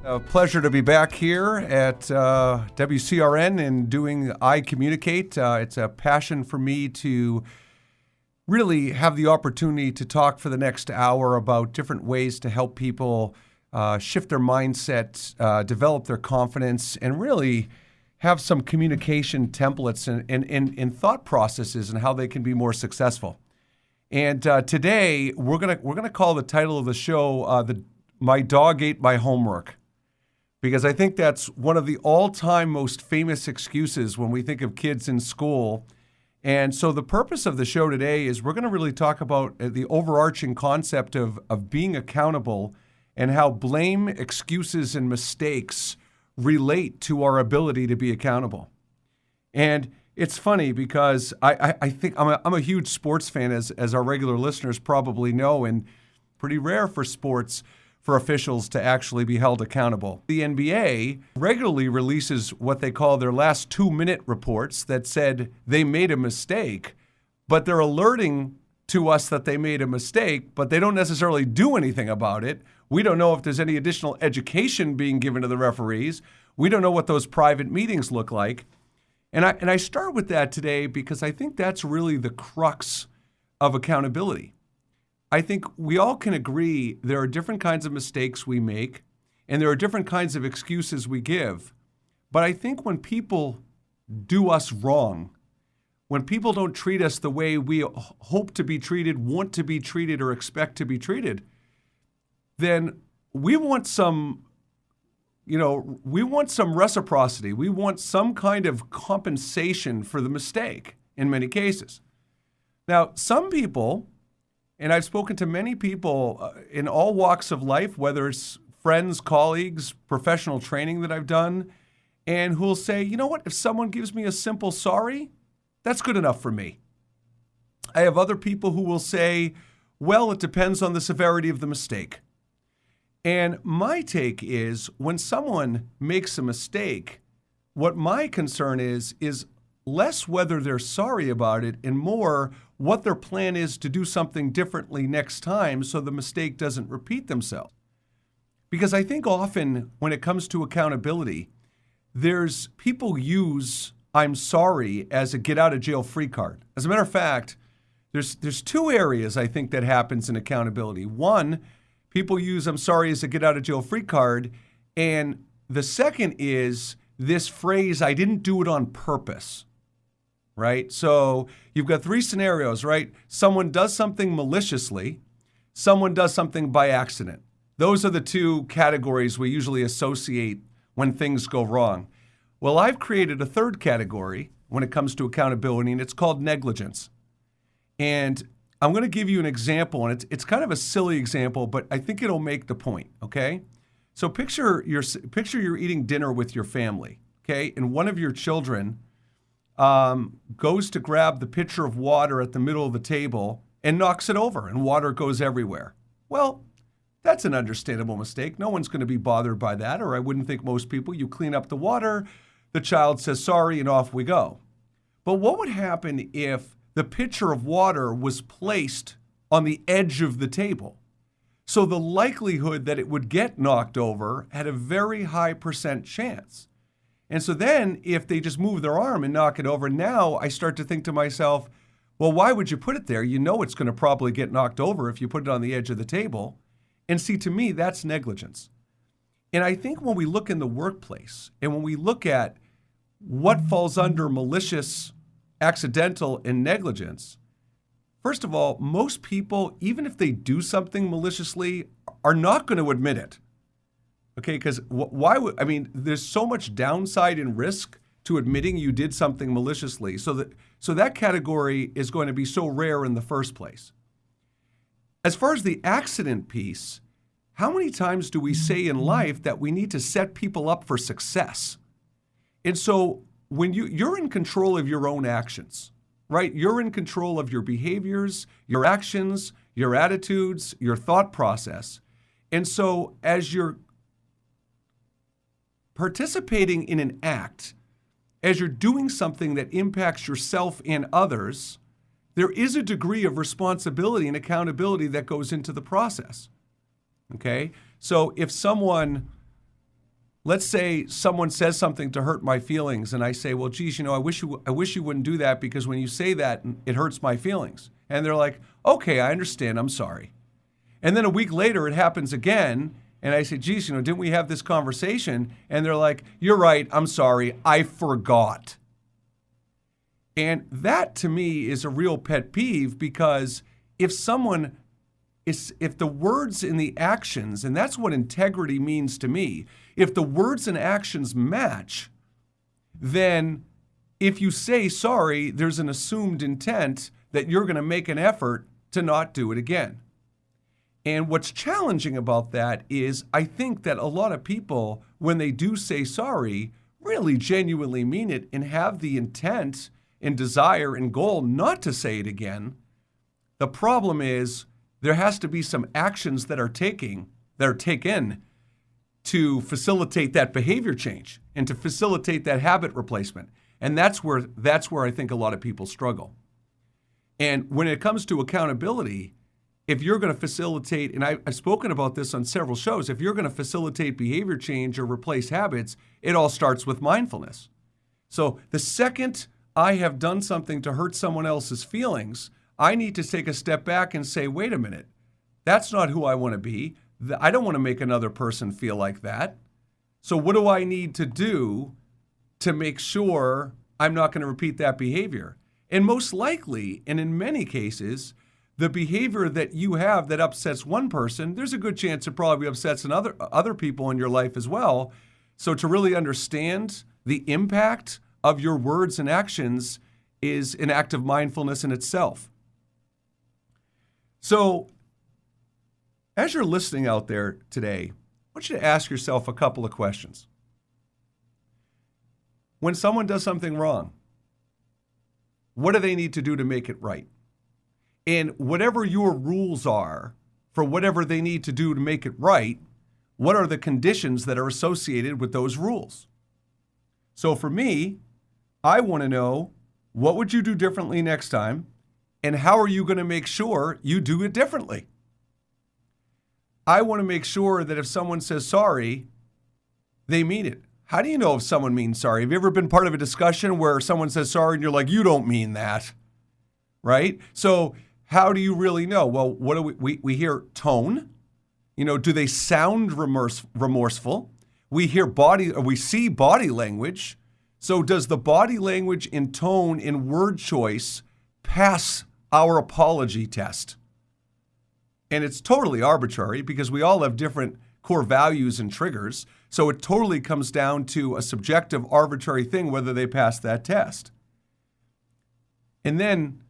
A pleasure to be back here at WCRN and doing ICommunicate. It's a passion for me to really have the opportunity to talk for the next hour about different ways to help people shift their mindset, develop their confidence, and really have some communication templates and thought processes and how they can be more successful. And today we're gonna call the title of the show "My Dog Ate My Homework," because I think that's one of the all-time most famous excuses when we think of kids in school. And so the purpose of the show today is we're going to really talk about the overarching concept of being accountable and how blame, excuses, and mistakes relate to our ability to be accountable. And it's funny because I think I'm a huge sports fan, as our regular listeners probably know, and pretty rare for officials to actually be held accountable. The NBA regularly releases what they call their last 2-minute reports that said they made a mistake, but they're alerting to us that they made a mistake, but they don't necessarily do anything about it. We don't know if there's any additional education being given to the referees. We don't know what those private meetings look like. And I start with that today because I think that's really the crux of accountability. I think we all can agree there are different kinds of mistakes we make, and there are different kinds of excuses we give. But I think when people do us wrong, when people don't treat us the way we hope to be treated, want to be treated, or expect to be treated, then we want some reciprocity. We want some kind of compensation for the mistake in many cases. Now, some people, and I've spoken to many people in all walks of life, whether it's friends, colleagues, professional training that I've done, and who'll say, you know what, if someone gives me a simple sorry, that's good enough for me. I have other people who will say, well, it depends on the severity of the mistake. And my take is when someone makes a mistake, what my concern is less whether they're sorry about it and more what their plan is to do something differently next time so the mistake doesn't repeat themselves. Because I think often when it comes to accountability, there's people use I'm sorry as a get out of jail free card. As a matter of fact, there's two areas I think that happens in accountability. One, people use I'm sorry as a get out of jail free card. And the second is this phrase, I didn't do it on purpose. Right? So you've got three scenarios, right? Someone does something maliciously, someone does something by accident. Those are the two categories we usually associate when things go wrong. Well, I've created a third category when it comes to accountability, and it's called negligence. And I'm going to give you an example, and it's kind of a silly example, but I think it'll make the point, okay? So picture you're eating dinner with your family, okay? And one of your children goes to grab the pitcher of water at the middle of the table and knocks it over, and water goes everywhere. Well, that's an understandable mistake. No one's going to be bothered by that, or I wouldn't think most people. You clean up the water, the child says sorry, and off we go. But what would happen if the pitcher of water was placed on the edge of the table? So the likelihood that it would get knocked over had a very high % chance. And so then if they just move their arm and knock it over, now I start to think to myself, well, why would you put it there? You know it's going to probably get knocked over if you put it on the edge of the table. And see, to me, that's negligence. And I think when we look in the workplace and when we look at what falls under malicious, accidental, and negligence, first of all, most people, even if they do something maliciously, are not going to admit it. Okay, because there's so much downside and risk to admitting you did something maliciously. So that category is going to be so rare in the first place. As far as the accident piece, how many times do we say in life that we need to set people up for success? And so when you're in control of your own actions, right? You're in control of your behaviors, your actions, your attitudes, your thought process. And so as you're participating in an act, as you're doing something that impacts yourself and others, there is a degree of responsibility and accountability that goes into the process. Okay? So if someone let's say someone says something to hurt my feelings, and I say, well, geez, I wish you wouldn't do that because when you say that, it hurts my feelings. And they're like, okay, I understand, I'm sorry. And then a week later, it happens again, and I say, geez, didn't we have this conversation? And they're like, you're right, I'm sorry, I forgot. And that, to me, is a real pet peeve, because if the words and the actions, and that's what integrity means to me, if the words and actions match, then if you say sorry, there's an assumed intent that you're going to make an effort to not do it again. And what's challenging about that is I think that a lot of people, when they do say sorry, really genuinely mean it and have the intent and desire and goal not to say it again. The problem is there has to be some actions that are taken to facilitate that behavior change and to facilitate that habit replacement. And that's where I think a lot of people struggle. And when it comes to accountability, if you're going to facilitate, and I've spoken about this on several shows, if you're going to facilitate behavior change or replace habits, it all starts with mindfulness. So the second I have done something to hurt someone else's feelings, I need to take a step back and say, wait a minute, that's not who I want to be. I don't want to make another person feel like that. So what do I need to do to make sure I'm not going to repeat that behavior? And most likely, and in many cases, the behavior that you have that upsets one person, there's a good chance it probably upsets other people in your life as well. So to really understand the impact of your words and actions is an act of mindfulness in itself. So as you're listening out there today, I want you to ask yourself a couple of questions. When someone does something wrong, what do they need to do to make it right? And whatever your rules are for whatever they need to do to make it right, what are the conditions that are associated with those rules? So for me, I want to know, what would you do differently next time? And how are you going to make sure you do it differently? I want to make sure that if someone says sorry, they mean it. How do you know if someone means sorry? Have you ever been part of a discussion where someone says sorry and you're like, you don't mean that, right? So how do you really know? Well, what do we hear tone. Do they sound remorseful? We see body language. So does the body language and tone and word choice pass our apology test? And it's totally arbitrary because we all have different core values and triggers. So it totally comes down to a subjective, arbitrary thing, whether they pass that test. And then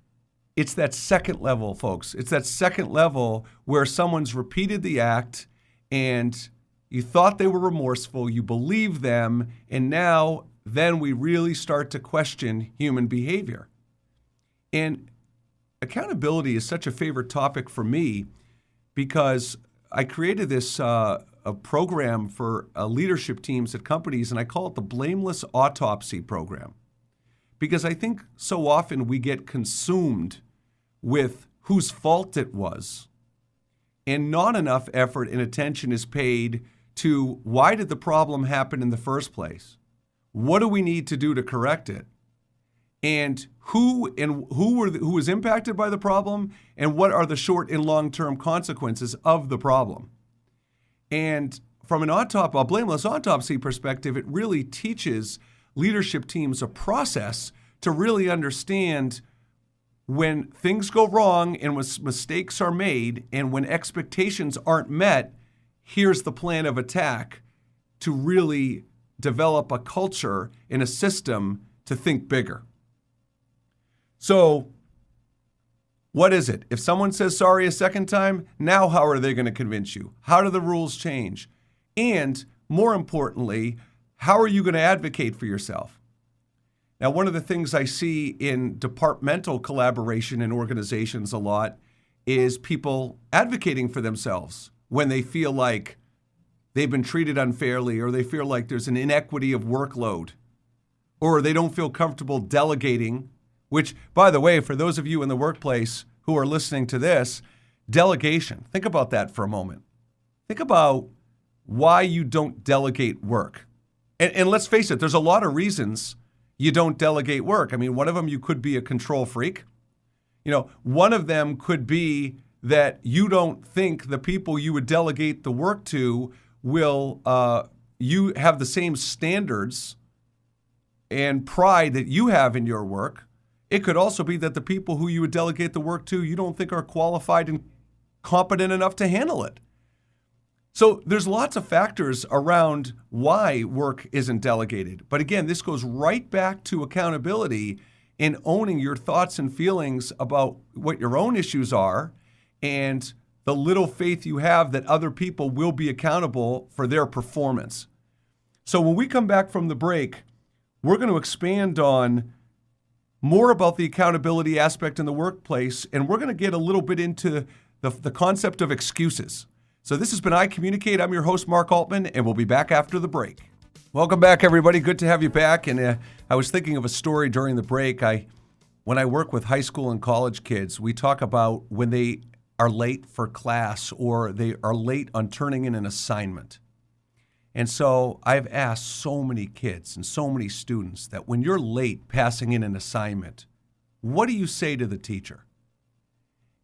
it's that second level, folks. It's that second level where someone's repeated the act and you thought they were remorseful, you believe them, and then we really start to question human behavior. And accountability is such a favorite topic for me because I created this a program for leadership teams at companies, and I call it the Blameless Autopsy Program. Because I think so often we get consumed with whose fault it was, and not enough effort and attention is paid to why did the problem happen in the first place? What do we need to do to correct it? And who was impacted by the problem, and what are the short and long-term consequences of the problem? And from a blameless autopsy perspective, it really teaches leadership teams a process to really understand when things go wrong and when mistakes are made and when expectations aren't met, here's the plan of attack to really develop a culture and a system to think bigger. So what is it? If someone says sorry a second time, now how are they going to convince you? How do the rules change? And more importantly, how are you going to advocate for yourself? Now, one of the things I see in departmental collaboration in organizations a lot is people advocating for themselves when they feel like they've been treated unfairly, or they feel like there's an inequity of workload, or they don't feel comfortable delegating, which, by the way, for those of you in the workplace who are listening to this, delegation, think about that for a moment. Think about why you don't delegate work. And let's face it, there's a lot of reasons you don't delegate work. I mean, one of them, you could be a control freak. One of them could be that you don't think the people you would delegate the work to will, you have the same standards and pride that you have in your work. It could also be that the people who you would delegate the work to, you don't think are qualified and competent enough to handle it. So there's lots of factors around why work isn't delegated. But again, this goes right back to accountability and owning your thoughts and feelings about what your own issues are and the little faith you have that other people will be accountable for their performance. So when we come back from the break, we're going to expand on more about the accountability aspect in the workplace, and we're going to get a little bit into the concept of excuses. So this has been ICommunicate. I'm your host, Mark Altman, and we'll be back after the break. Welcome back, everybody. Good to have you back. And I was thinking of a story during the break. When I work with high school and college kids, we talk about when they are late for class or they are late on turning in an assignment. And so I've asked so many kids and so many students that when you're late passing in an assignment, what do you say to the teacher?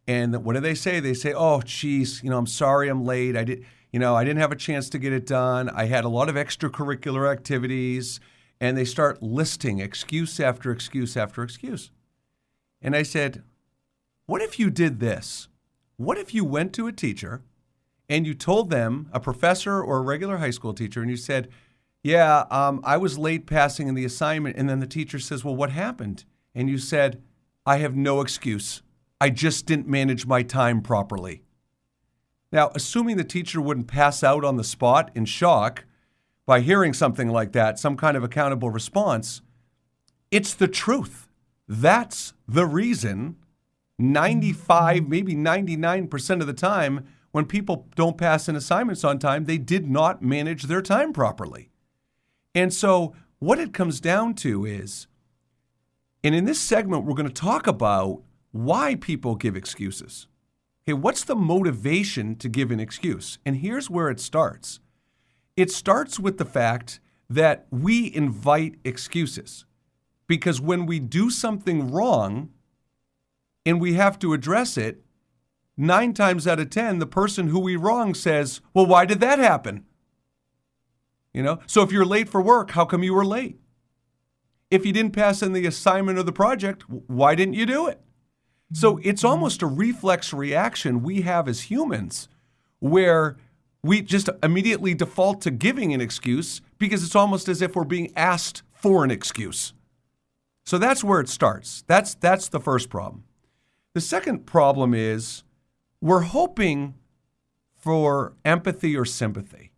And what do they say? They say, "Oh, geez, I'm sorry I'm late. I didn't have a chance to get it done. I had a lot of extracurricular activities." And they start listing excuse after excuse after excuse. And I said, what if you did this? What if you went to a teacher and you told them, a professor or a regular high school teacher, and you said, "Yeah, I was late passing in the assignment." And then the teacher says, "Well, what happened?" And you said, "I have no excuse. I just didn't manage my time properly." Now, assuming the teacher wouldn't pass out on the spot in shock by hearing something like that, some kind of accountable response, it's the truth. That's the reason 95, maybe 99% of the time when people don't pass in assignments on time, they did not manage their time properly. And so what it comes down to is, and in this segment, we're going to talk about why people give excuses. Okay, what's the motivation to give an excuse? And here's where it starts. It starts with the fact that we invite excuses. Because when we do something wrong and we have to address it, 9 times out of 10, the person who we wrong says, "Well, why did that happen?" So if you're late for work, how come you were late? If you didn't pass in the assignment or the project, why didn't you do it? So it's almost a reflex reaction we have as humans where we just immediately default to giving an excuse because it's almost as if we're being asked for an excuse. So that's where it starts. That's the first problem. The second problem is we're hoping for empathy or sympathy,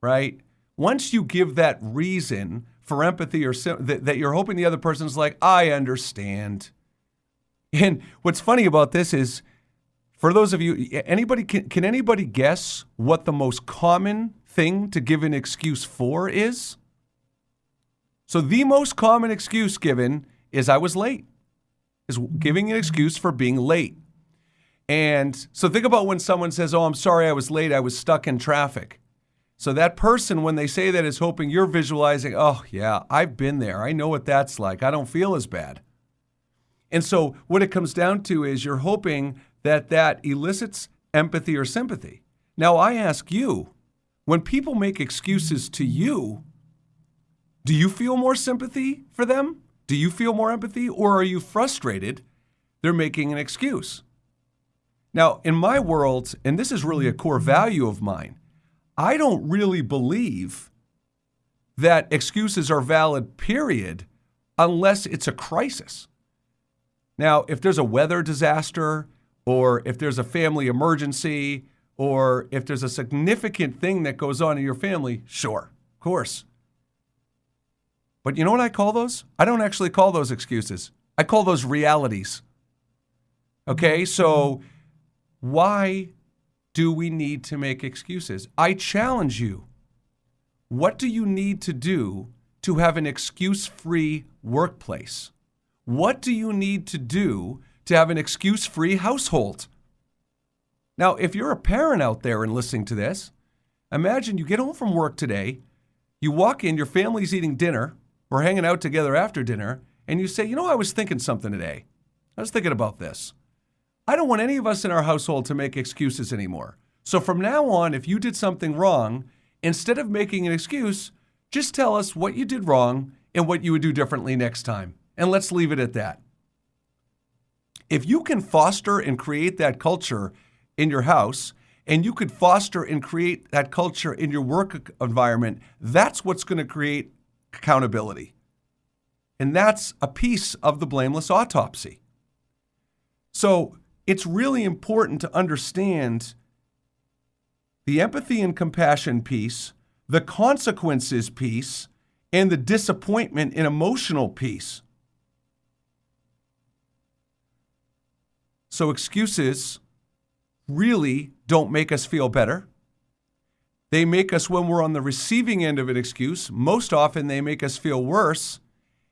right? Once you give that reason for empathy or that you're hoping the other person's like, "I understand." And what's funny about this is, for those of you, can anybody guess what the most common thing to give an excuse for is? So the most common excuse given is "I was late," is giving an excuse for being late. And so think about when someone says, "Oh, I'm sorry I was late, I was stuck in traffic." So that person, when they say that, is hoping you're visualizing, "Oh yeah, I've been there. I know what that's like. I don't feel as bad." And so what it comes down to is you're hoping that elicits empathy or sympathy. Now I ask you, when people make excuses to you, do you feel more sympathy for them? Do you feel more empathy? Or are you frustrated they're making an excuse? Now, in my world, and this is really a core value of mine, I don't really believe that excuses are valid, period, unless it's a crisis. Now, if there's a weather disaster, or if there's a family emergency, or if there's a significant thing that goes on in your family, sure, of course. But you know what I call those? I don't actually call those excuses. I call those realities. Okay, so why do we need to make excuses? I challenge you. What do you need to do to have an excuse-free workplace? What do you need to do to have an excuse-free household? Now, if you're a parent out there and listening to this, imagine you get home from work today, You walk in, your family's eating dinner, or hanging out together after dinner, and you say, I was thinking something today. I was thinking about this. I don't want any of us in our household to make excuses anymore. So from now on, if you did something wrong, instead of making an excuse, just tell us what you did wrong and what you would do differently next time. And let's leave it at that. If you can foster and create that culture in your house, and you could foster and create that culture in your work environment, that's what's going to create accountability. And that's a piece of the blameless autopsy. So it's really important to understand the empathy and compassion piece, the consequences piece, and the disappointment and emotional piece. So excuses really don't make us feel better. They make us, when we're on the receiving end of an excuse, most often they make us feel worse.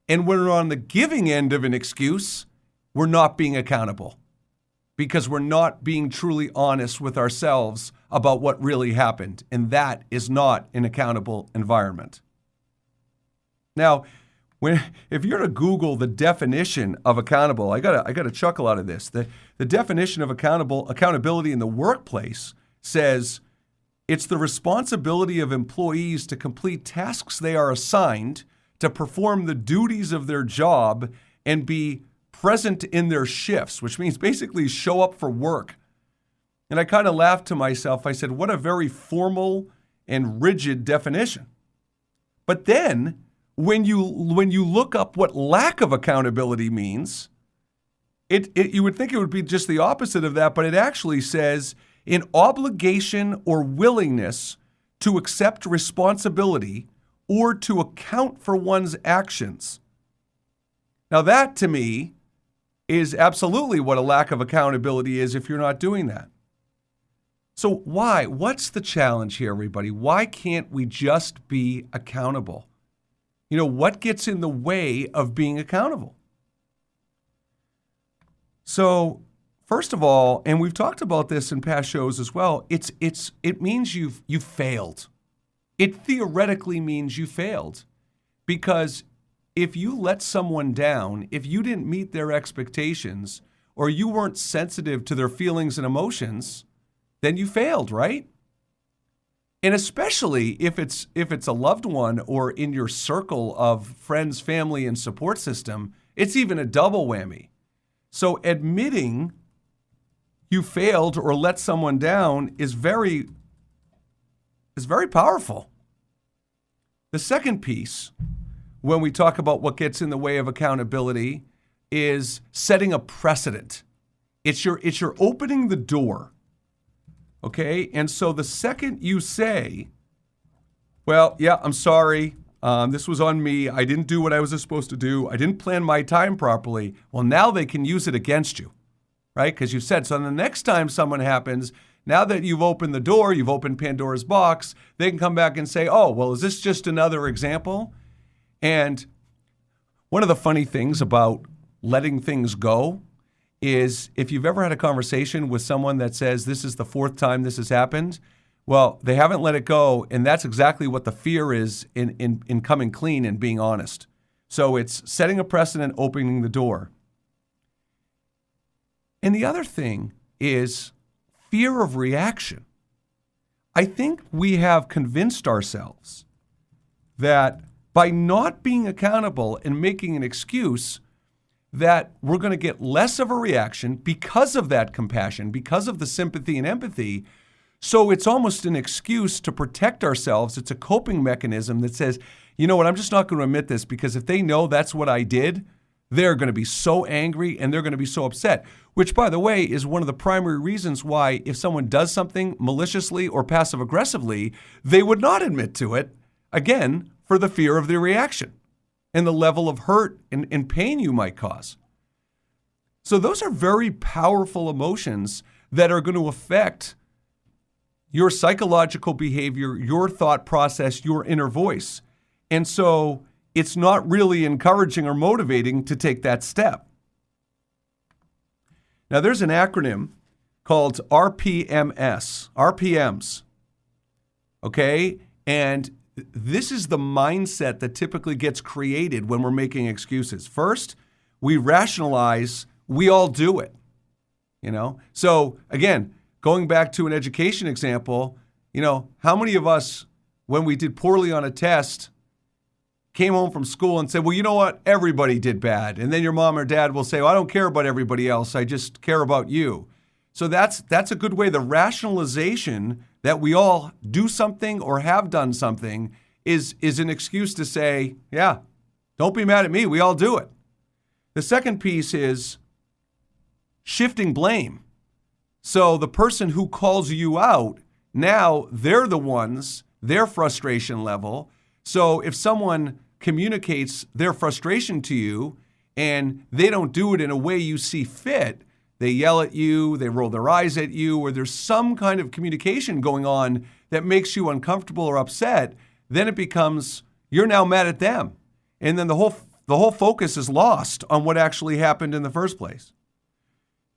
And when we're on the giving end of an excuse, we're not being accountable because we're not being truly honest with ourselves about what really happened. And that is not an accountable environment. Now, if you're to Google the definition of accountable, I gotta chuckle out of this. The definition of accountability in the workplace says it's the responsibility of employees to complete tasks they are assigned, to perform the duties of their job, and be present in their shifts, which means basically show up for work. And I kind of laughed to myself. I said, what a very formal and rigid definition. But then, when you look up what lack of accountability means, you would think it would be just the opposite of that, but it actually says an obligation or willingness to accept responsibility or to account for one's actions. Now that, to me, is absolutely what a lack of accountability is if you're not doing that. So why? What's the challenge here, everybody? Why can't we just be accountable? What gets in the way of being accountable? So, first of all, and we've talked about this in past shows as well, it means you've failed. It theoretically means you failed. Because if you let someone down, if you didn't meet their expectations, or you weren't sensitive to their feelings and emotions, then you failed, right? And especially if it's a loved one or in your circle of friends, family, and support system, it's even a double whammy. So admitting you failed or let someone down is very powerful. The second piece, when we talk about what gets in the way of accountability, is setting a precedent. It's your opening the door. Okay, and so the second you say, well, yeah, I'm sorry, this was on me, I didn't do what I was supposed to do, I didn't plan my time properly, well, now they can use it against you, right? Because you said, so the next time someone happens, now that you've opened the door, you've opened Pandora's box, they can come back and say, oh, well, is this just another example? And one of the funny things about letting things go is if you've ever had a conversation with someone that says this is the fourth time this has happened, well, they haven't let it go, and that's exactly what the fear is in coming clean and being honest. So it's setting a precedent, opening the door. And the other thing is fear of reaction. I think we have convinced ourselves that by not being accountable and making an excuse, that we're going to get less of a reaction because of that compassion, because of the sympathy and empathy. So it's almost an excuse to protect ourselves. It's a coping mechanism that says, you know what, I'm just not going to admit this because if they know that's what I did, they're going to be so angry and they're going to be so upset, which, by the way, is one of the primary reasons why if someone does something maliciously or passive-aggressively, they would not admit to it, again, for the fear of the reaction and the level of hurt and pain you might cause. So those are very powerful emotions that are going to affect your psychological behavior, your thought process, your inner voice. And so it's not really encouraging or motivating to take that step. Now there's an acronym called RPMs, okay? And this is the mindset that typically gets created when we're making excuses. First, we rationalize, we all do it, So again, going back to an education example, how many of us, when we did poorly on a test, came home from school and said, well, you know what? Everybody did bad. And then your mom or dad will say, well, I don't care about everybody else. I just care about you. So that's a good way. The rationalization that we all do something or have done something is an excuse to say, yeah, don't be mad at me. We all do it. The second piece is shifting blame. So the person who calls you out, now they're the ones, their frustration level. So if someone communicates their frustration to you and they don't do it in a way you see fit, they yell at you, they roll their eyes at you, or there's some kind of communication going on that makes you uncomfortable or upset, then it becomes you're now mad at them. And then the whole focus is lost on what actually happened in the first place.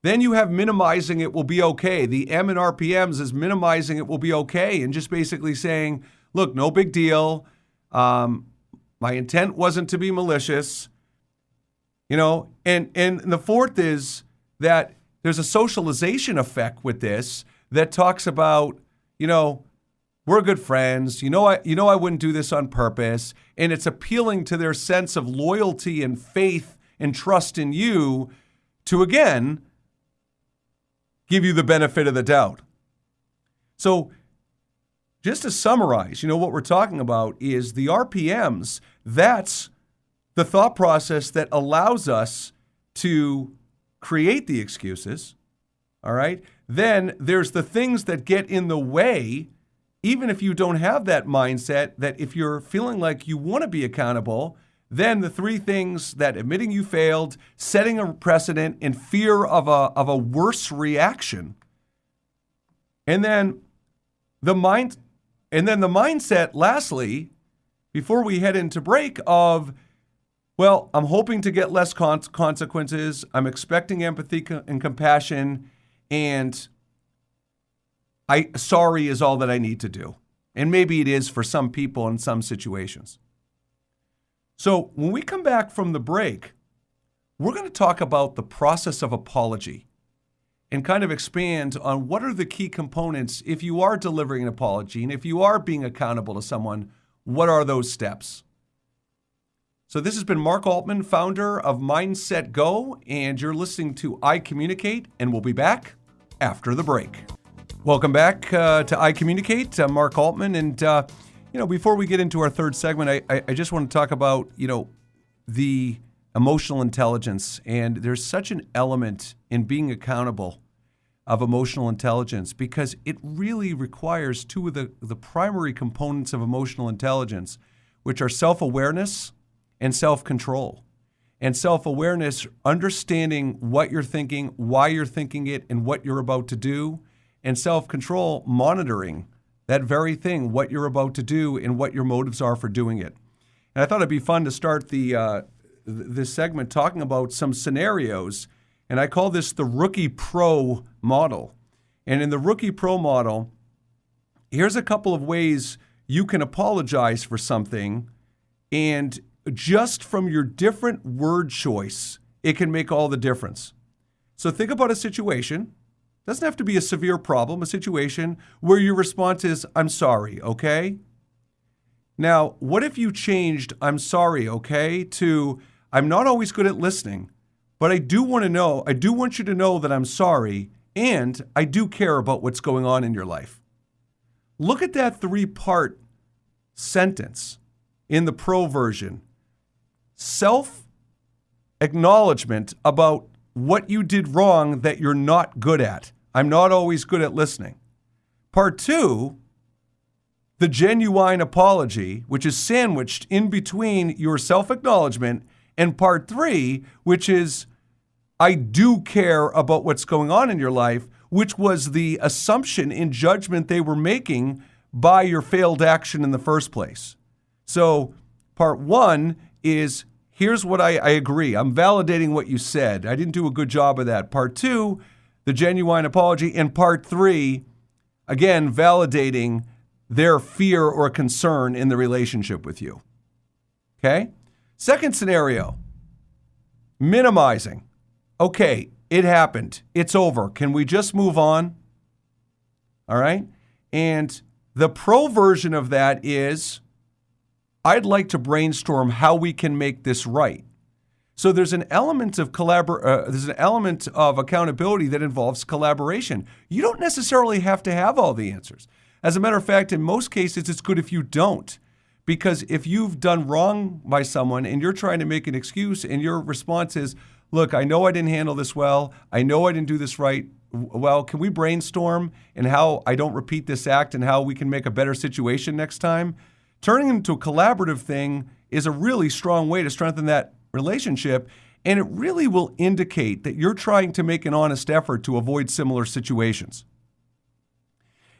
Then you have minimizing it will be okay. The M in RPMs is minimizing it will be okay and just basically saying, look, no big deal. My intent wasn't to be malicious. And the fourth is that there's a socialization effect with this that talks about, we're good friends. I wouldn't do this on purpose. And it's appealing to their sense of loyalty and faith and trust in you to, again, give you the benefit of the doubt. So just to summarize, what we're talking about is the RPMs. That's the thought process that allows us to create the excuses, all right? Then there's the things that get in the way, even if you don't have that mindset, that if you're feeling like you want to be accountable, then the three things that admitting you failed, setting a precedent, and fear of a worse reaction. And then the mindset, lastly, before we head into break, of, well, I'm hoping to get less consequences. I'm expecting empathy and compassion, and sorry is all that I need to do. And maybe it is for some people in some situations. So when we come back from the break, we're going to talk about the process of apology and kind of expand on what are the key components if you are delivering an apology and if you are being accountable to someone, what are those steps? So this has been Mark Altman, founder of MindsetGo, and you're listening to ICommunicate, and we'll be back after the break. Welcome back to ICommunicate. I'm Mark Altman, and before we get into our third segment, I just want to talk about, the emotional intelligence. And there's such an element in being accountable of emotional intelligence because it really requires two of the primary components of emotional intelligence, which are self-awareness and self-control. And self-awareness, understanding what you're thinking, why you're thinking it, and what you're about to do. And self-control, monitoring that very thing, what you're about to do and what your motives are for doing it. And I thought it'd be fun to start this segment talking about some scenarios, and I call this the Rookie Pro model. And in the Rookie Pro model, here's a couple of ways you can apologize for something, and just from your different word choice, it can make all the difference. So think about a situation. Doesn't have to be a severe problem, a situation where your response is, I'm sorry, okay? Now, what if you changed I'm sorry, okay, to I'm not always good at listening, but I do want you to know that I'm sorry, and I do care about what's going on in your life. Look at that 3-part sentence in the pro version. Self-acknowledgement about what you did wrong that you're not good at. I'm not always good at listening. Part 2, the genuine apology, which is sandwiched in between your self-acknowledgement, and part 3, which is I do care about what's going on in your life, which was the assumption and judgment they were making by your failed action in the first place. So part 1 is, here's what I agree. I'm validating what you said. I didn't do a good job of that. Part 2, the genuine apology. And part 3, again, validating their fear or concern in the relationship with you. Okay? Second scenario, minimizing. Okay, it happened. It's over. Can we just move on? All right? And the pro version of that is, I'd like to brainstorm how we can make this right. So there's an element of there's an element of accountability that involves collaboration. You don't necessarily have to have all the answers. As a matter of fact, in most cases, it's good if you don't. Because if you've done wrong by someone and you're trying to make an excuse and your response is, look, I know I didn't handle this well. I know I didn't do this right. Well, can we brainstorm and how I don't repeat this act and how we can make a better situation next time? Turning it into a collaborative thing is a really strong way to strengthen that relationship, and it really will indicate that you're trying to make an honest effort to avoid similar situations.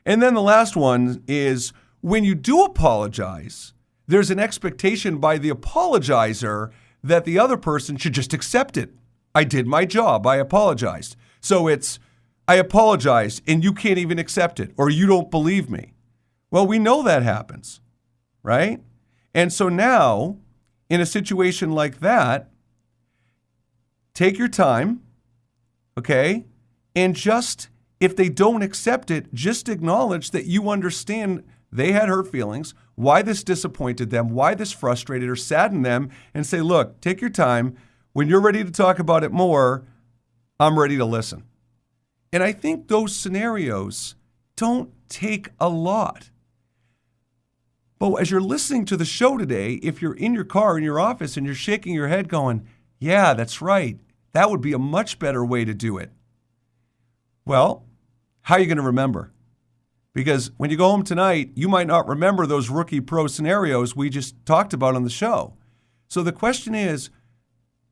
And then the last one is, when you do apologize, there's an expectation by the apologizer that the other person should just accept it. I did my job. I apologized. So it's, I apologized and you can't even accept it, or you don't believe me. Well, we know that happens, right? And so now, in a situation like that, take your time, okay? And just, if they don't accept it, just acknowledge that you understand they had hurt feelings, why this disappointed them, why this frustrated or saddened them, and say, look, take your time. When you're ready to talk about it more, I'm ready to listen. And I think those scenarios don't take a lot. But as you're listening to the show today, if you're in your car, in your office, and you're shaking your head going, yeah, that's right, that would be a much better way to do it. Well, how are you going to remember? Because when you go home tonight, you might not remember those rookie pro scenarios we just talked about on the show. So the question is,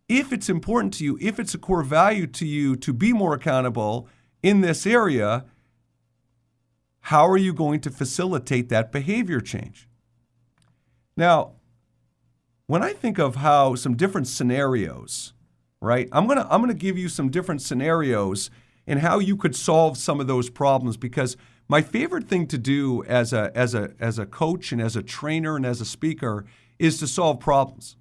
if it's important to you, if it's a core value to you to be more accountable in this area, how are you going to facilitate that behavior change? Now, when I think of how some different scenarios, right? I'm gonna give you some different scenarios and how you could solve some of those problems, because my favorite thing to do as a coach and as a trainer and as a speaker is to solve problems.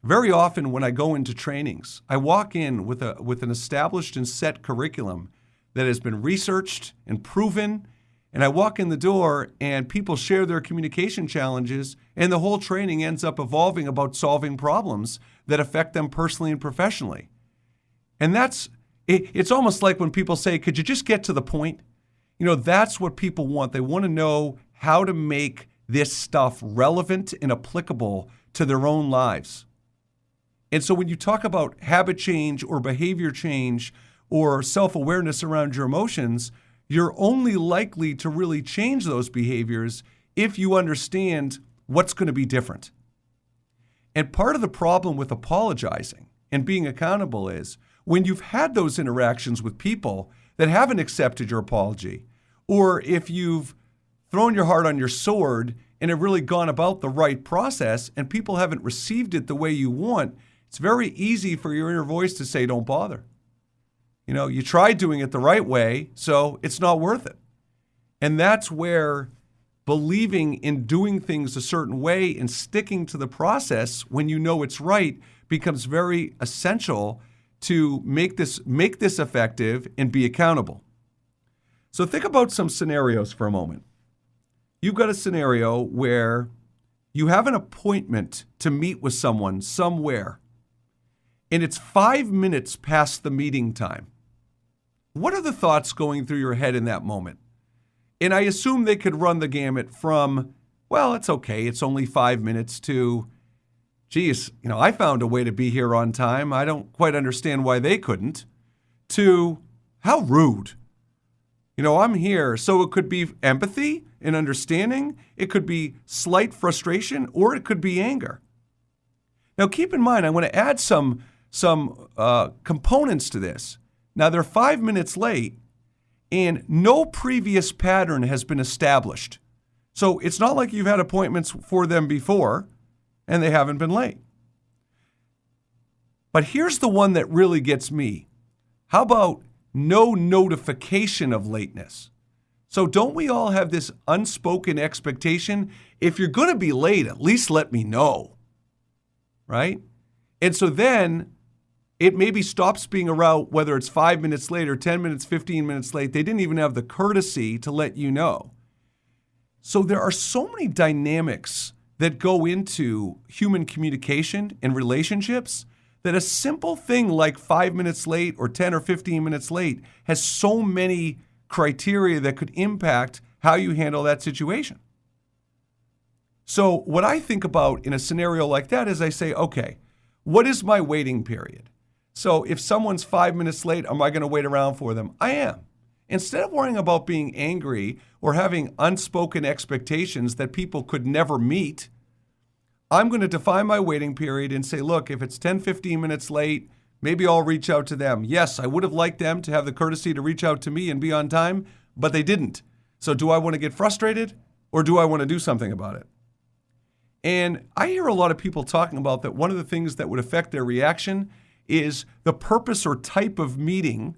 Very often when I go into trainings, I walk in with an established and set curriculum that has been researched and proven. And I walk in the door and people share their communication challenges, and the whole training ends up evolving about solving problems that affect them personally and professionally. And it's almost like when people say, could you just get to the point? You know, that's what people want. They want to know how to make this stuff relevant and applicable to their own lives. And so when you talk about habit change or behavior change or self-awareness around your emotions, you're only likely to really change those behaviors if you understand what's going to be different. And part of the problem with apologizing and being accountable is when you've had those interactions with people that haven't accepted your apology, or if you've thrown your heart on your sword and have really gone about the right process and people haven't received it the way you want, it's very easy for your inner voice to say, don't bother. You know, you tried doing it the right way, so it's not worth it. And that's where believing in doing things a certain way and sticking to the process when you know it's right becomes very essential to make this effective and be accountable. So think about some scenarios for a moment. You've got a scenario where you have an appointment to meet with someone somewhere, and it's 5 minutes past the meeting time. What are the thoughts going through your head in that moment? And I assume they could run the gamut from, well, it's okay, it's only 5 minutes, to, geez, you know, I found a way to be here on time. I don't quite understand why they couldn't, to, how rude. You know, I'm here. So it could be empathy and understanding. It could be slight frustration, or it could be anger. Now, keep in mind, I want to add some components to this. Now, they're 5 minutes late, and no previous pattern has been established. So it's not like you've had appointments for them before, and they haven't been late. But here's the one that really gets me. How about no notification of lateness? So don't we all have this unspoken expectation? If you're going to be late, at least let me know, right? And so then it maybe stops being a route, whether it's 5 minutes late or 10 minutes, 15 minutes late. They didn't even have the courtesy to let you know. So there are so many dynamics that go into human communication and relationships that a simple thing like 5 minutes late or 10 or 15 minutes late has so many criteria that could impact how you handle that situation. So what I think about in a scenario like that is I say, okay, what is my waiting period? So if someone's 5 minutes late, am I going to wait around for them? I am. Instead of worrying about being angry or having unspoken expectations that people could never meet, I'm going to define my waiting period and say, look, if it's 10, 15 minutes late, maybe I'll reach out to them. Yes, I would have liked them to have the courtesy to reach out to me and be on time, but they didn't. So do I want to get frustrated or do I want to do something about it? And I hear a lot of people talking about that one of the things that would affect their reaction is the purpose or type of meeting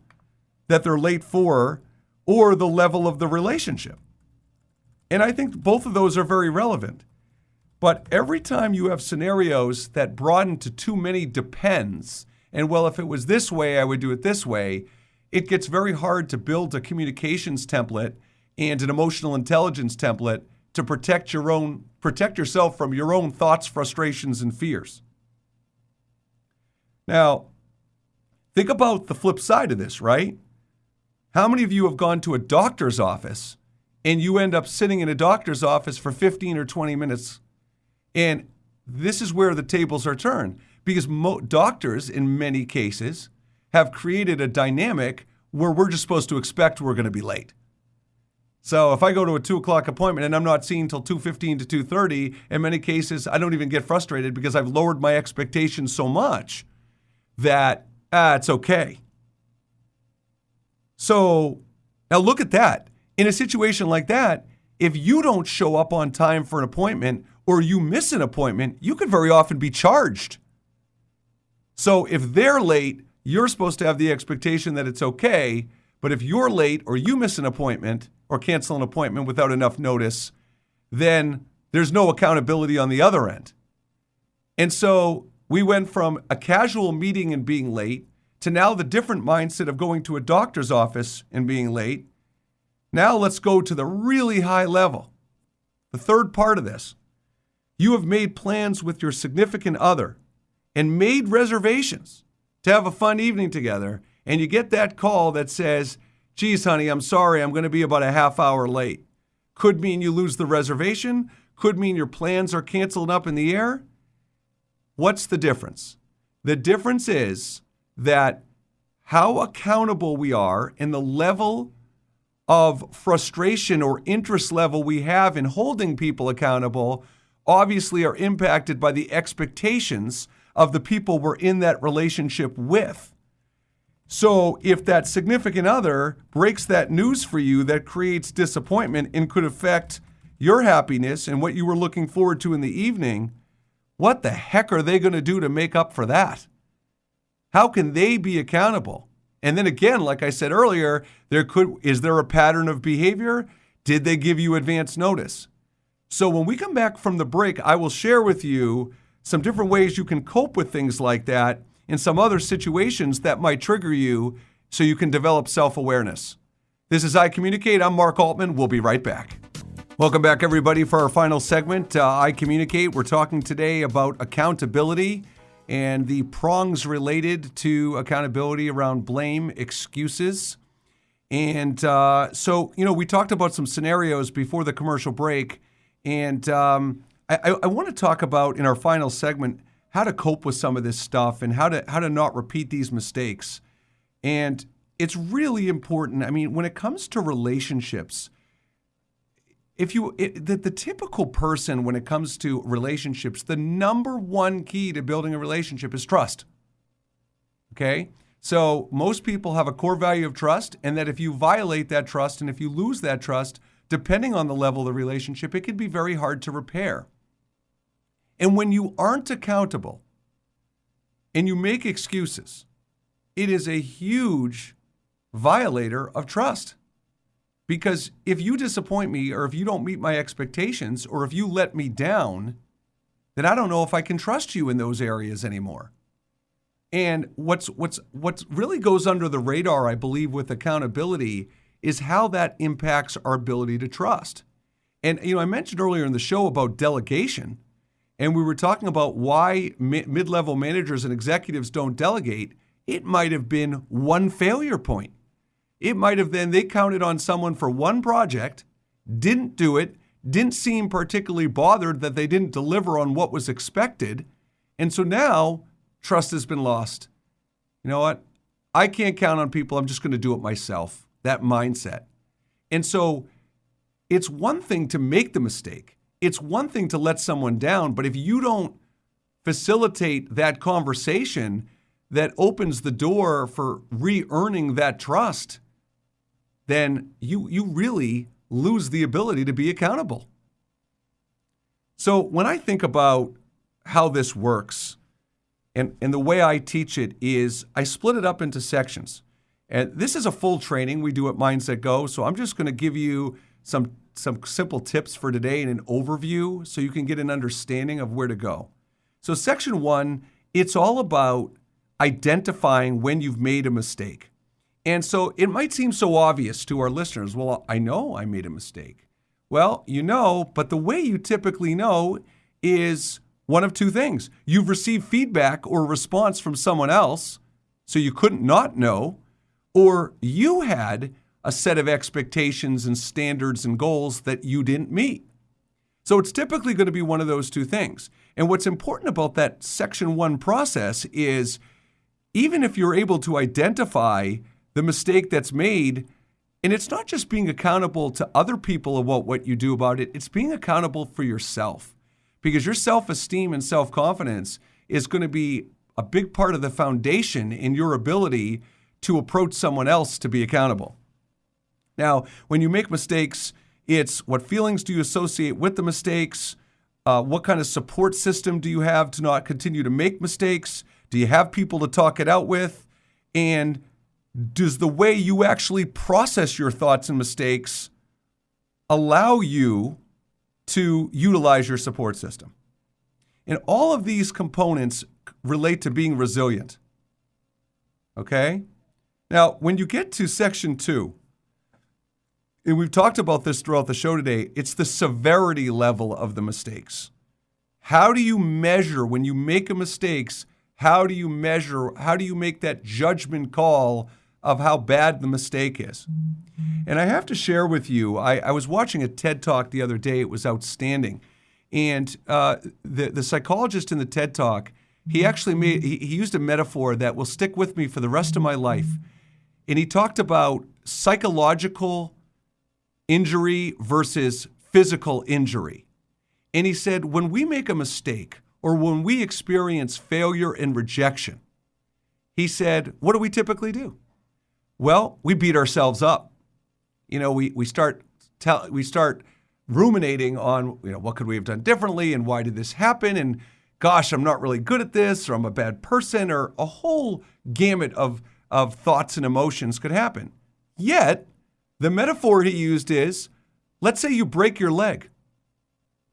that they're late for or the level of the relationship. And I think both of those are very relevant. But every time you have scenarios that broaden to too many depends, and well, if it was this way, I would do it this way, it gets very hard to build a communications template and an emotional intelligence template to protect yourself from your own thoughts, frustrations, and fears. Now, think about the flip side of this, right? How many of you have gone to a doctor's office and you end up sitting in a doctor's office for 15 or 20 minutes? And this is where the tables are turned because doctors, in many cases, have created a dynamic where we're just supposed to expect we're going to be late. So if I go to a 2 o'clock appointment and I'm not seen till 2:15 to 2:30, in many cases, I don't even get frustrated because I've lowered my expectations so much that it's okay. So now look at that. In a situation like that, if you don't show up on time for an appointment or you miss an appointment, you could very often be charged. So if they're late, you're supposed to have the expectation that it's okay. But if you're late or you miss an appointment or cancel an appointment without enough notice, then there's no accountability on the other end. And so we went from a casual meeting and being late to now the different mindset of going to a doctor's office and being late. Now let's go to the really high level. The third part of this. You have made plans with your significant other and made reservations to have a fun evening together, and you get that call that says, geez, honey, I'm sorry, I'm going to be about a half hour late. Could mean you lose the reservation, could mean your plans are canceled up in the air. What's the difference? The difference is that how accountable we are and the level of frustration or interest level we have in holding people accountable obviously are impacted by the expectations of the people we're in that relationship with. So if that significant other breaks that news for you that creates disappointment and could affect your happiness and what you were looking forward to in the evening, what the heck are they going to do to make up for that? How can they be accountable? And then again, like I said earlier, is there a pattern of behavior? Did they give you advance notice? So when we come back from the break, I will share with you some different ways you can cope with things like that and some other situations that might trigger you so you can develop self-awareness. This is ICommunicate. I'm Mark Altman. We'll be right back. Welcome back, everybody, for our final segment, ICommunicate. We're talking today about accountability and the prongs related to accountability around blame, excuses. And so, we talked about some scenarios before the commercial break. And I want to talk about, in our final segment, how to cope with some of this stuff and how to not repeat these mistakes. And it's really important. I mean, when it comes to relationships, the typical person, when it comes to relationships, the number one key to building a relationship is trust. Okay? So most people have a core value of trust, and that if you violate that trust and if you lose that trust, depending on the level of the relationship, it can be very hard to repair. And when you aren't accountable and you make excuses, it is a huge violator of trust. Because if you disappoint me, or if you don't meet my expectations, or if you let me down, then I don't know if I can trust you in those areas anymore. And what's really goes under the radar, I believe, with accountability is how that impacts our ability to trust. And I mentioned earlier in the show about delegation, and we were talking about why mid-level managers and executives don't delegate. It might have been one failure point. It might have been they counted on someone for one project, didn't do it, didn't seem particularly bothered that they didn't deliver on what was expected, and so now trust has been lost. You know what? I can't count on people. I'm just going to do it myself. That mindset. And so it's one thing to make the mistake. It's one thing to let someone down. But if you don't facilitate that conversation that opens the door for re-earning that trust, then you really lose the ability to be accountable. So when I think about how this works, and the way I teach it is I split it up into sections. And this is a full training we do at MindsetGo, so I'm just going to give you some simple tips for today and an overview so you can get an understanding of where to go. So section 1, it's all about identifying when you've made a mistake. And so it might seem so obvious to our listeners, well, I know I made a mistake. Well, but the way you typically know is one of two things. You've received feedback or response from someone else, so you couldn't not know, or you had a set of expectations and standards and goals that you didn't meet. So it's typically going to be one of those two things. And what's important about that section 1 process is even if you're able to identify the mistake that's made, and it's not just being accountable to other people about what you do about it, it's being accountable for yourself. Because your self-esteem and self-confidence is going to be a big part of the foundation in your ability to approach someone else to be accountable. Now, when you make mistakes, it's what feelings do you associate with the mistakes? What kind of support system do you have to not continue to make mistakes? Do you have people to talk it out with? And does the way you actually process your thoughts and mistakes allow you to utilize your support system? And all of these components relate to being resilient. Okay? Now, when you get to section 2, and we've talked about this throughout the show today, it's the severity level of the mistakes. How do you measure when you make a mistake? How do you make that judgment call of how bad the mistake is? And I have to share with you, I was watching a TED Talk the other day. It was outstanding. And the psychologist in the TED Talk, he actually he used a metaphor that will stick with me for the rest of my life. And he talked about psychological injury versus physical injury. And he said, when we make a mistake or when we experience failure and rejection, he said, what do we typically do? Well, we beat ourselves up. We start ruminating on, what could we have done differently and why did this happen? And gosh, I'm not really good at this, or I'm a bad person, or a whole gamut of thoughts and emotions could happen. Yet, the metaphor he used is, let's say you break your leg.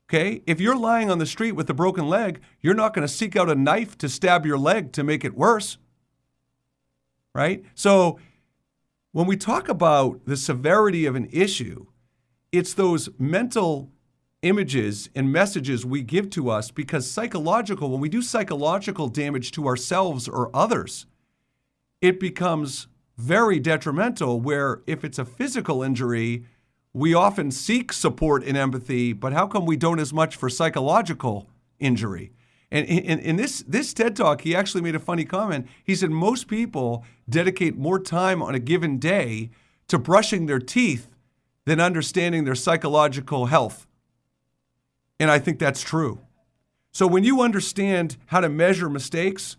Okay? If you're lying on the street with a broken leg, you're not going to seek out a knife to stab your leg to make it worse. Right? So, when we talk about the severity of an issue, it's those mental images and messages we give to us, because when we do psychological damage to ourselves or others, it becomes very detrimental, where if it's a physical injury, we often seek support and empathy, but how come we don't as much for psychological injury? And in this TED Talk, he actually made a funny comment. He said most people dedicate more time on a given day to brushing their teeth than understanding their psychological health. And I think that's true. So when you understand how to measure mistakes,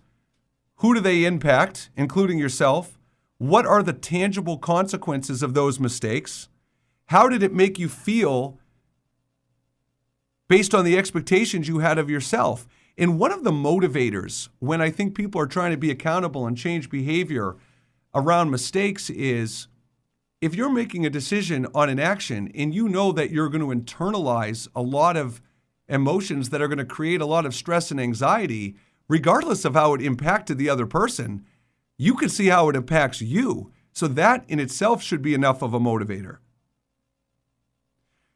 who do they impact, including yourself? What are the tangible consequences of those mistakes? How did it make you feel based on the expectations you had of yourself? And one of the motivators when I think people are trying to be accountable and change behavior around mistakes is if you're making a decision on an action and you know that you're going to internalize a lot of emotions that are going to create a lot of stress and anxiety, regardless of how it impacted the other person, you can see how it impacts you. So that in itself should be enough of a motivator.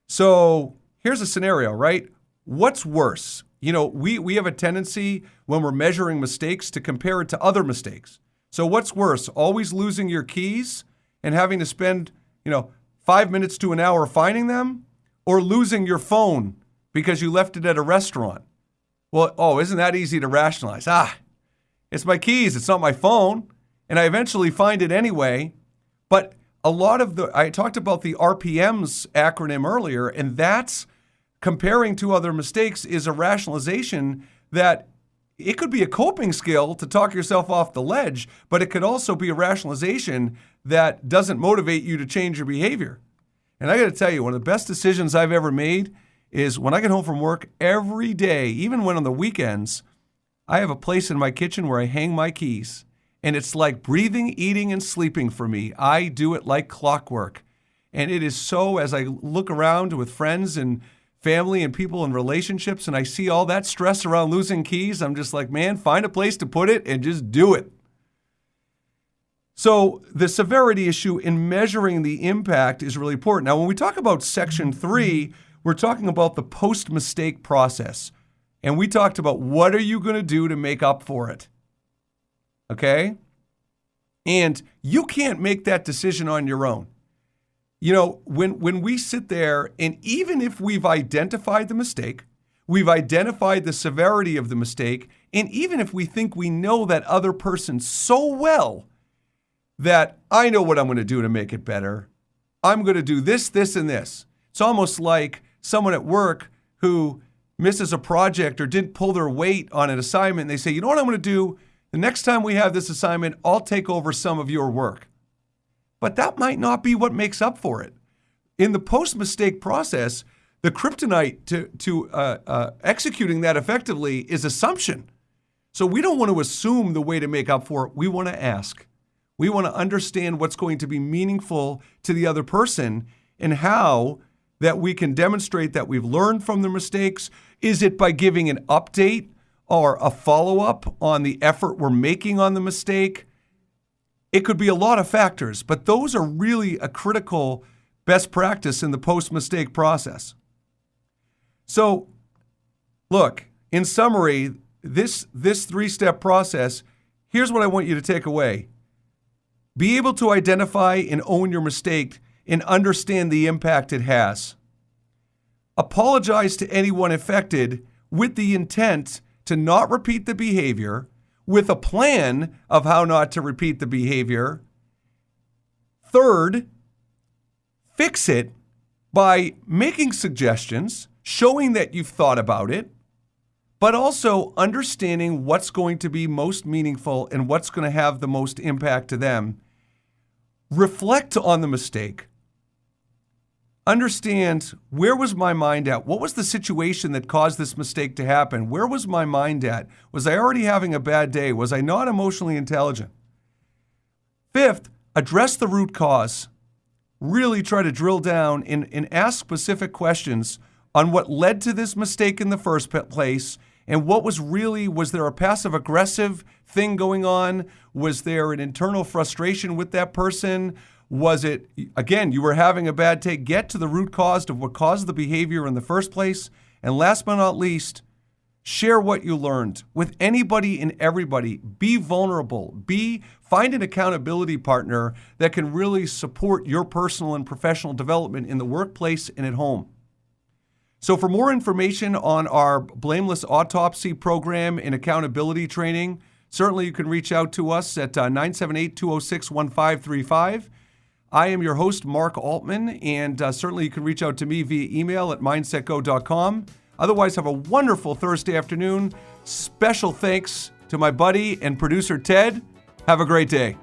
So here's a scenario, right? What's worse? We have a tendency when we're measuring mistakes to compare it to other mistakes. So what's worse, always losing your keys and having to spend, 5 minutes to an hour finding them, or losing your phone because you left it at a restaurant? Well, isn't that easy to rationalize? It's my keys, it's not my phone, and I eventually find it anyway. But I talked about the RPMs acronym earlier, and that's comparing to other mistakes is a rationalization that it could be a coping skill to talk yourself off the ledge, but it could also be a rationalization that doesn't motivate you to change your behavior. And I got to tell you, one of the best decisions I've ever made is when I get home from work every day, even when on the weekends, I have a place in my kitchen where I hang my keys. And it's like breathing, eating, and sleeping for me. I do it like clockwork. And it is so, as I look around with friends and family and people in relationships, and I see all that stress around losing keys, I'm just like, man, find a place to put it and just do it. So the severity issue in measuring the impact is really important. Now, when we talk about Section 3, we're talking about the post-mistake process. And we talked about what are you going to do to make up for it? Okay? And you can't make that decision on your own. When we sit there, and even if we've identified the mistake, we've identified the severity of the mistake, and even if we think we know that other person so well that I know what I'm going to do to make it better, I'm going to do this, this, and this. It's almost like someone at work who misses a project or didn't pull their weight on an assignment, and they say, you know what I'm going to do? The next time we have this assignment, I'll take over some of your work. But that might not be what makes up for it. In the post-mistake process, the kryptonite to executing that effectively is assumption. So we don't want to assume the way to make up for it. We want to ask. We want to understand what's going to be meaningful to the other person and how that we can demonstrate that we've learned from the mistakes. Is it by giving an update or a follow-up on the effort we're making on the mistake? It could be a lot of factors, but those are really a critical best practice in the post-mistake process. So, look, in summary, this three-step process, here's what I want you to take away. Be able to identify and own your mistake and understand the impact it has. Apologize to anyone affected with the intent to not repeat the behavior, with a plan of how not to repeat the behavior. Third, fix it by making suggestions, showing that you've thought about it, but also understanding what's going to be most meaningful and what's going to have the most impact to them. Reflect on the mistake. Understand, where was my mind at? What was the situation that caused this mistake to happen? Where was my mind at? Was I already having a bad day? Was I not emotionally intelligent? Fifth, address the root cause. Really try to drill down and ask specific questions on what led to this mistake in the first place, and what was there a passive-aggressive thing going on? Was there an internal frustration with that person? Was it, again, you were having a bad day? Get to the root cause of what caused the behavior in the first place. And last but not least, share what you learned with anybody and everybody. Be vulnerable. Find an accountability partner that can really support your personal and professional development in the workplace and at home. So for more information on our Blameless Autopsy program and accountability training, certainly you can reach out to us at 978-206-1535. I am your host, Mark Altman, and certainly you can reach out to me via email at mindsetgo.com. Otherwise, have a wonderful Thursday afternoon. Special thanks to my buddy and producer, Ted. Have a great day.